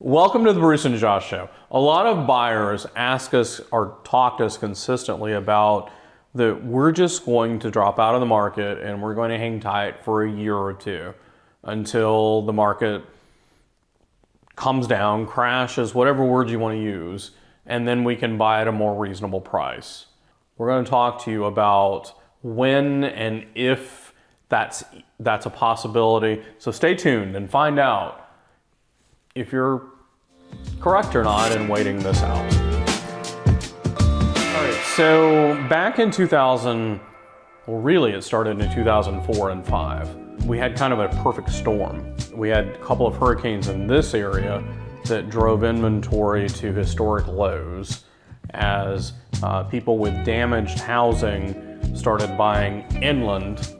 Welcome to the Bruce and Josh Show. A lot of buyers ask us or talk to us consistently about that we're just going to drop out of the market and we're going to hang tight for a year or two until the market comes down, crashes, whatever word you want to use, and then we can buy at a more reasonable price. We're going to talk to you about when and if that's a possibility. So stay tuned and find out if you're correct or not in waiting this out. All right, so back in 2000, well really it started in 2004 and 5. We had kind of a perfect storm. We had a couple of hurricanes in this area that drove inventory to historic lows as people with damaged housing started buying inland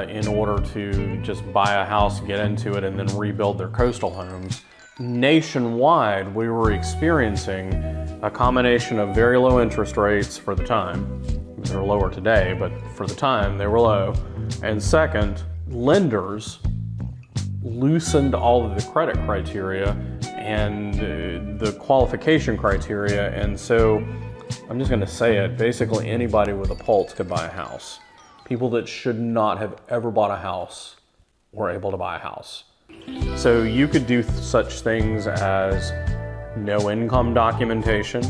in order to just buy a house, get into it, and then rebuild their coastal homes. Nationwide, we were experiencing a combination of very low interest rates for the time. They're lower today, but for the time they were low. And second, lenders loosened all of the credit criteria and the qualification criteria. And so I'm just going to say it, basically anybody with a pulse could buy a house. People that should not have ever bought a house were able to buy a house. So you could do such things as no income documentation.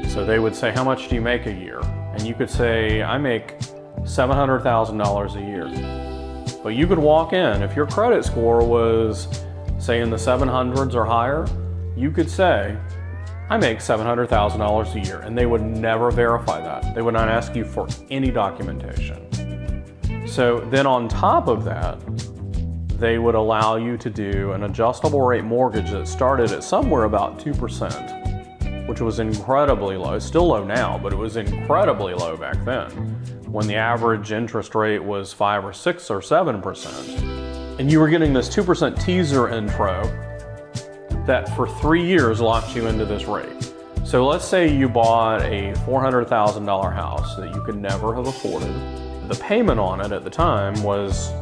So they would say, how much do you make a year? And you could say, I make $700,000 a year. But you could walk in, if your credit score was, say, in the 700s or higher, you could say, I make $700,000 a year. And they would never verify that. They would not ask you for any documentation. So then on top of that, they would allow you to do an adjustable rate mortgage that started at somewhere about 2%, which was incredibly low. It's still low now, but it was incredibly low back then, when the average interest rate was 5 or 6 or 7%. And you were getting this 2% teaser intro that for 3 years locked you into this rate. So let's say you bought a $400,000 house that you could never have afforded. The payment on it at the time was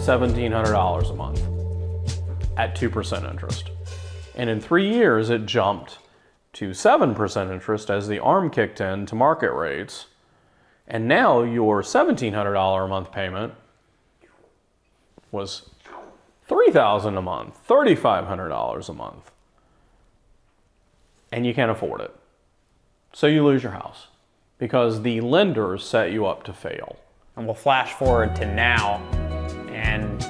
$1,700 a month at 2% interest. And in 3 years, it jumped to 7% interest as the ARM kicked in to market rates. And now your $1,700 a month payment was $3,000 a month, $3,500 a month. And you can't afford it. So you lose your house because the lenders set you up to fail. And we'll flash forward to now, and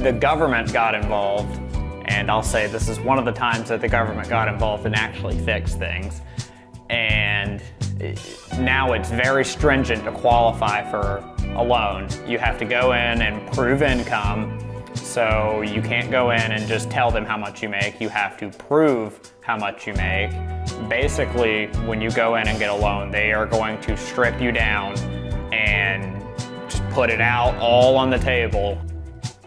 the government got involved, and I'll say this is one of the times that the government got involved and actually fixed things. And now it's very stringent to qualify for a loan. You have to go in and prove income, so you can't go in and just tell them how much you make. You have to prove how much you make. Basically, when you go in and get a loan, they are going to strip you down and just put it out all on the table.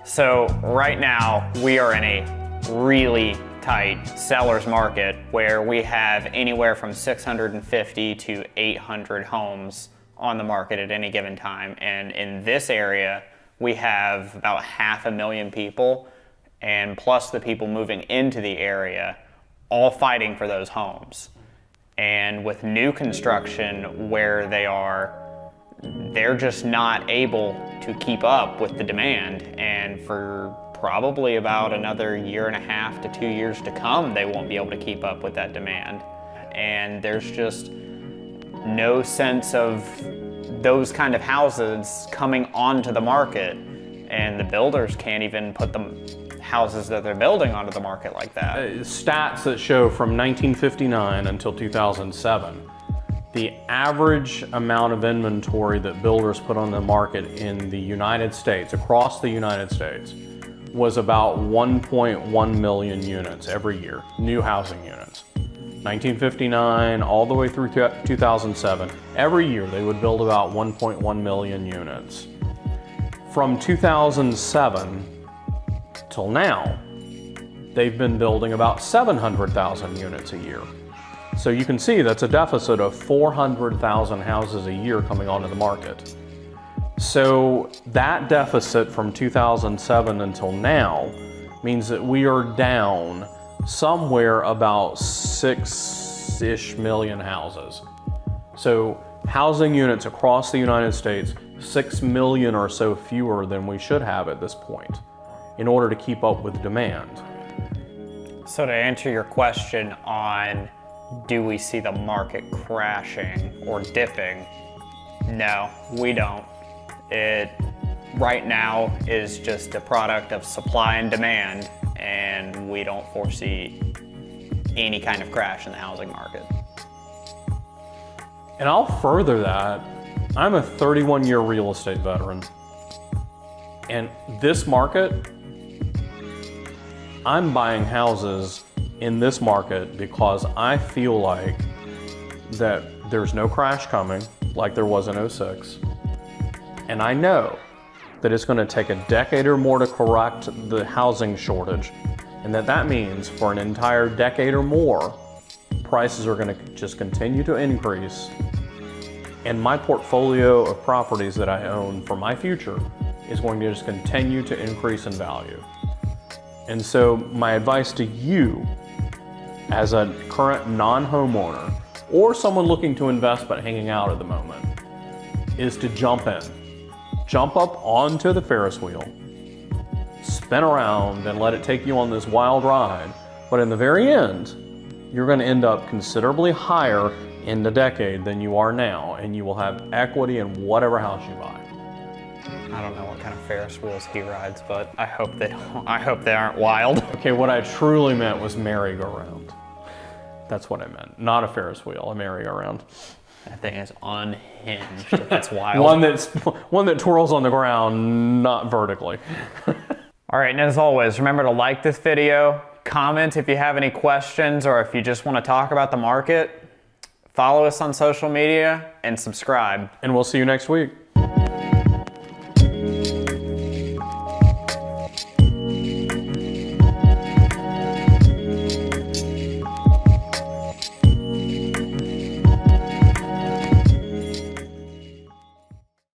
So right now, we are in a really tight seller's market where we have anywhere from 650 to 800 homes on the market at any given time. And in this area, we have about 500,000 people, and plus the people moving into the area, all fighting for those homes. And with new construction where they're just not able to keep up with the demand. And for probably about another 1.5 to 2 years to come, they won't be able to keep up with that demand. And there's just no sense of those kind of houses coming onto the market. And the builders can't even put the houses that they're building onto the market like that. Stats that show from 1959 until 2007, the average amount of inventory that builders put on the market in the United States, across the United States, was about 1.1 million units every year, new housing units. 1959 all the way through 2007, every year they would build about 1.1 million units. From 2007 till now, they've been building about 700,000 units a year. So you can see that's a deficit of 400,000 houses a year coming onto the market. So that deficit from 2007 until now means that we are down somewhere about 6-ish million houses. So housing units across the United States, 6 million or so fewer than we should have at this point in order to keep up with demand. So to answer your question on do we see the market crashing or dipping, no, we don't. It right now is just a product of supply and demand, and we don't foresee any kind of crash in the housing market. And I'll further that. I'm a 31-year real estate veteran. And this market, I'm buying houses in this market because I feel like that there's no crash coming like there was in '06. And I know that it's going to take a decade or more to correct the housing shortage. And that means for an entire decade or more, prices are going to just continue to increase. And my portfolio of properties that I own for my future is going to just continue to increase in value. And so my advice to you as a current non-homeowner or someone looking to invest but hanging out at the moment is to jump in. Jump up onto the Ferris wheel, spin around and let it take you on this wild ride. But in the very end, you're going to end up considerably higher in the decade than you are now, and you will have equity in whatever house you buy. I don't know what kind of Ferris wheels he rides, but I hope they don't. I hope they aren't wild. Okay, what I truly meant was merry-go-round. That's what I meant. Not a Ferris wheel, a merry-go-round. That thing is unhinged if it's wild. One that twirls on the ground, not vertically. All right, and as always, remember to like this video, comment if you have any questions, or if you just want to talk about the market. Follow us on social media and subscribe. And we'll see you next week.